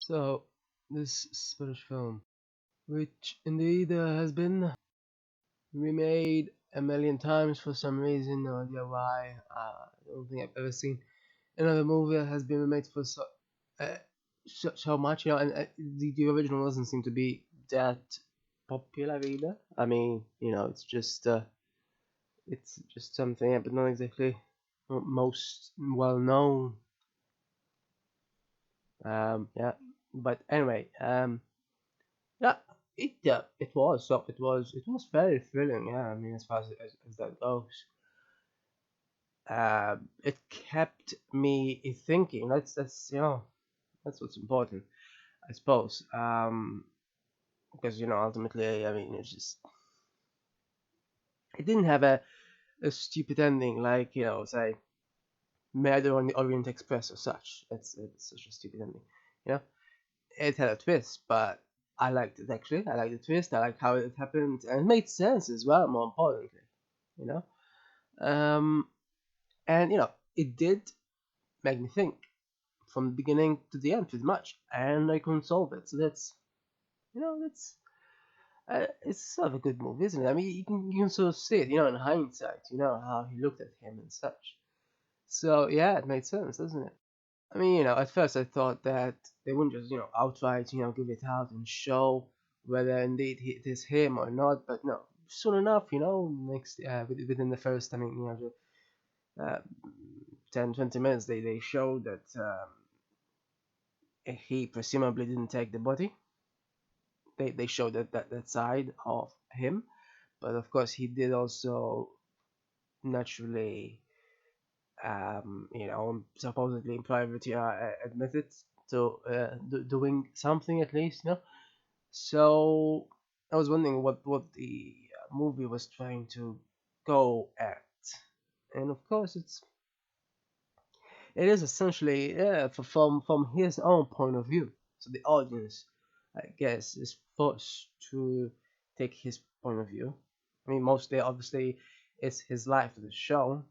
So, this Spanish film, which indeed has been remade a million times for some reason, no idea why. I don't think I've ever seen another movie that has been remade for uh, so much, and the original doesn't seem to be that popular either. I mean, it's just something, but not exactly most well known. Yeah, but anyway, yeah, it was very thrilling. Yeah, I mean, as far as that goes, it kept me thinking. That's what's important, I suppose. Because ultimately, I mean, it didn't have a stupid ending like say Murder on the Orient Express or such. It's such a stupid ending. You know, it had a twist, but I liked it actually. I liked the twist. I liked how it happened, and it made sense as well. More importantly, you know. Um, and it did make me think from the beginning to the end pretty much, and I couldn't solve it. So that's it's sort of a good movie, isn't it? I mean, you can sort of see it, in hindsight, how he looked at him and such. So yeah, it made sense, doesn't it? I mean, at first I thought that they wouldn't just, outright, give it out and show whether indeed it is him or not. But no, soon enough, next within the first, I mean, 10, 20 minutes, they showed that he presumably didn't take the body. They showed that side of him, but of course he did also naturally, supposedly in private, admitted to doing something at least, So I was wondering what the movie was trying to go at, and of course it is essentially, yeah, from his own point of view. So the audience, I guess, is forced to take his point of view. I mean, mostly, obviously, it's his life that is shown,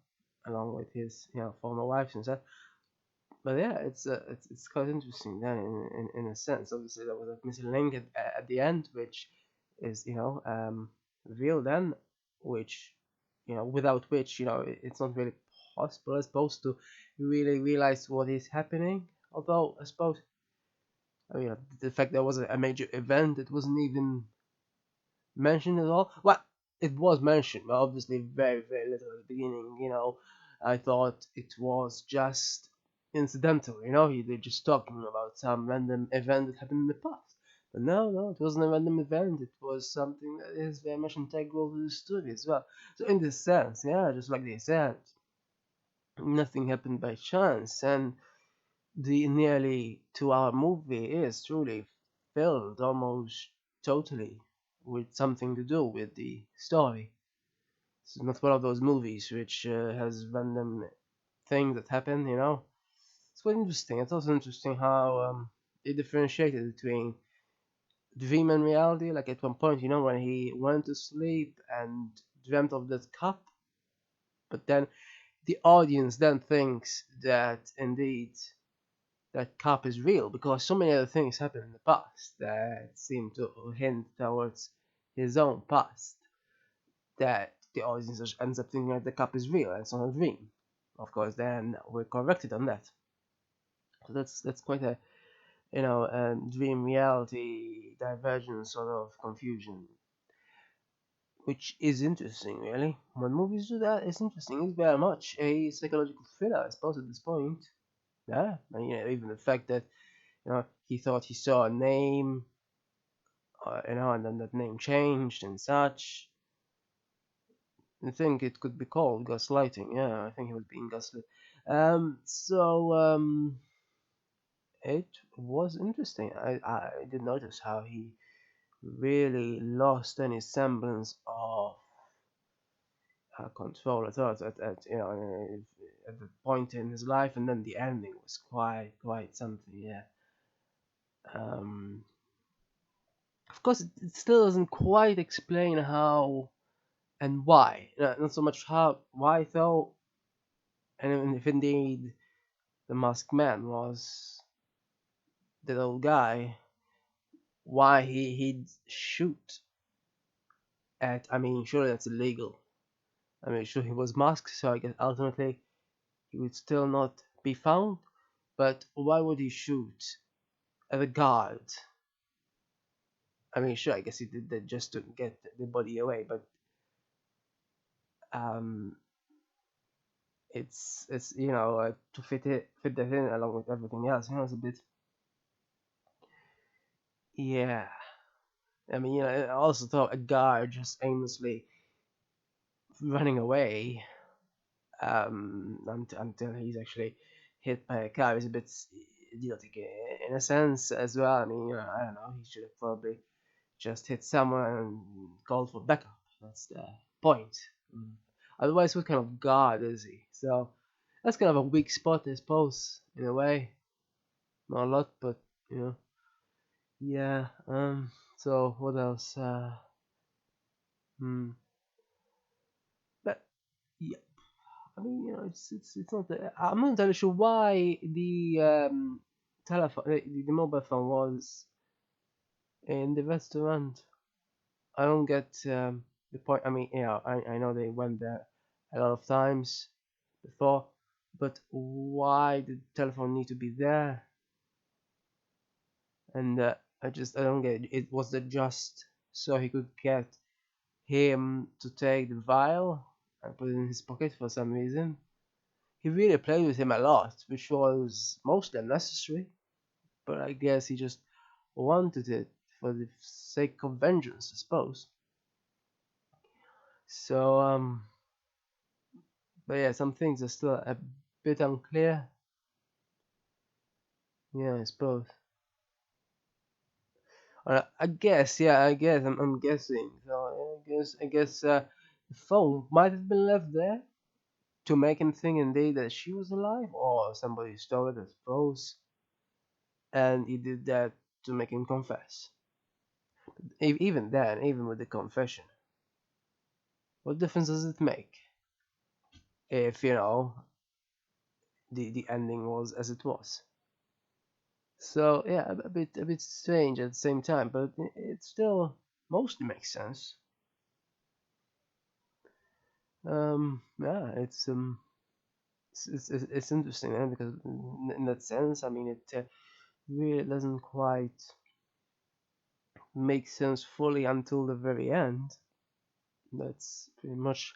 along with his former wives and stuff. But yeah, it's quite interesting then in a sense. Obviously, there was a missing link at the end, which is revealed then, which without which it's not really possible, I suppose, to really realize what is happening. Although I suppose, I mean, the fact there was a major event, it wasn't even mentioned at all. Well, it was mentioned, but obviously very, very little at the beginning. I thought it was just incidental. They're just talking about some random event that happened in the past. But no, no, it wasn't a random event. It was something that is very much integral to the story as well. So in this sense, yeah, just like they said, nothing happened by chance, and the nearly 2-hour movie is truly filled almost totally with something to do with the story. It's not one of those movies which has random things that happen. It's quite interesting. It's also interesting how they differentiated between dream and reality. Like at one point, when he went to sleep and dreamt of that cup, but then the audience then thinks that indeed that cup is real because so many other things happened in the past that seem to hint towards his own past, that the audience just ends up thinking that the cup is real and it's not a dream. Of course, then we're corrected on that. So that's quite a dream reality divergence sort of confusion, which is interesting really. When movies do that, it's interesting. It's very much a psychological thriller, I suppose, at this point. Yeah, and even the fact that he thought he saw a name, and then that name changed and such. I think it could be called gaslighting. Yeah, I think he was being gaslit. So it was interesting. I did notice how he really lost any semblance of control at the point in his life, and then the ending was quite something. Yeah. Um, of course, it still doesn't quite explain how and why. Not so much how, why though, and if indeed the masked man was that old guy, why he'd shoot at. I mean, sure that's illegal. I mean, sure he was masked, so I guess ultimately he would still not be found. But why would he shoot at a guard? I mean, sure, I guess he did that just to get the body away, but um, it's to fit that in along with everything else. It's a bit, yeah. I mean, I also thought a guard just aimlessly running away until he's actually hit by a car is a bit idiotic in a sense as well. I mean, I don't know. He should have probably just hit someone and called for backup. That's the point. Mm. Otherwise, what kind of god is he? So that's kind of a weak spot, I suppose, in a way. Not a lot, but you know, yeah. So what else? Hmm. But yeah, I mean, it's not. I'm not entirely sure why the telephone, the mobile phone was in the restaurant. I don't get the point. I mean, I know they went there a lot of times before, but why did the telephone need to be there? And I don't get it. It was it just so he could get him to take the vial and put it in his pocket for some reason. He really played with him a lot, which was mostly unnecessary, but I guess he just wanted it for the sake of vengeance, I suppose. So, but yeah, some things are still a bit unclear. Yeah, I suppose. I guess, yeah, I'm guessing. So I guess the phone might have been left there to make him think indeed that she was alive, or somebody stole it, I suppose, and he did that to make him confess. Even then, even with the confession, what difference does it make if the ending was as it was? So yeah, a bit strange at the same time, but it still mostly makes sense. Yeah, it's interesting, because in that sense, I mean, it really doesn't quite make sense fully until the very end. That's pretty much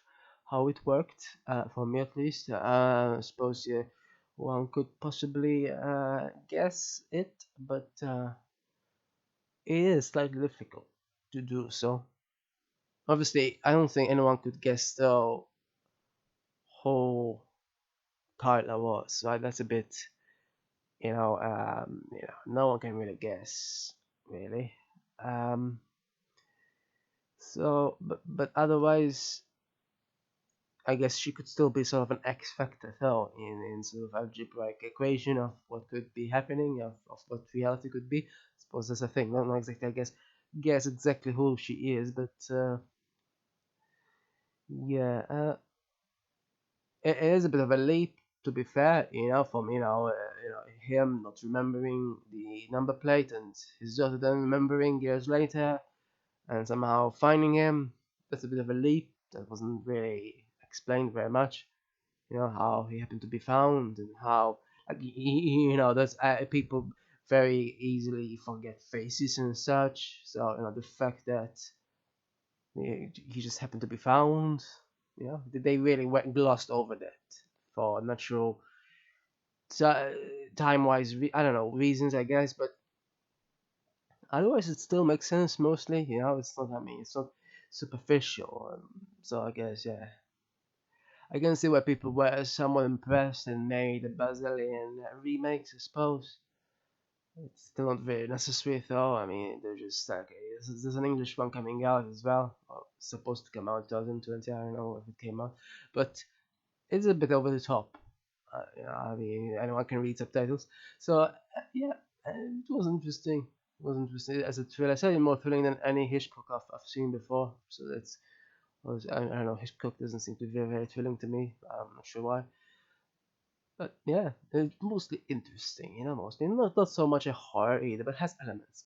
how it worked, for me at least. I suppose one could possibly guess it, but it is slightly difficult to do so. Obviously, I don't think anyone could guess though who Carla was. Right? That's a bit, no one can really guess, really. Um, but otherwise, I guess she could still be sort of an X factor, though, in sort of algebraic equation of what could be happening, of what reality could be. I suppose that's a thing. Not exactly, I guess exactly who she is, but yeah, it is a bit of a leap, to be fair. From him not remembering the number plate and his daughter then remembering years later and somehow finding him. That's a bit of a leap. That wasn't really explained very much. How he happened to be found and how like, there's people very easily forget faces and such. So the fact that he just happened to be found, they really went glossed over that for natural time wise, I don't know, reasons, I guess. But otherwise it still makes sense mostly. It's not, I mean, it's not superficial. So I guess, yeah, I can see why people were somewhat impressed and made a Brazilian remake, I suppose. It's still not very necessary though. I mean, they're just like, okay, there's an English one coming out as well. Or supposed to come out 2020. I don't know if it came out, but it's a bit over the top. I mean, anyone can read subtitles. So yeah, it was interesting. It was interesting as a thriller. Certainly more thrilling than any Hitchcock I've seen before. So I don't know. Hitchcock doesn't seem to be very, very thrilling to me. I'm not sure why. But yeah, it's mostly interesting, mostly not so much a horror either, but has elements.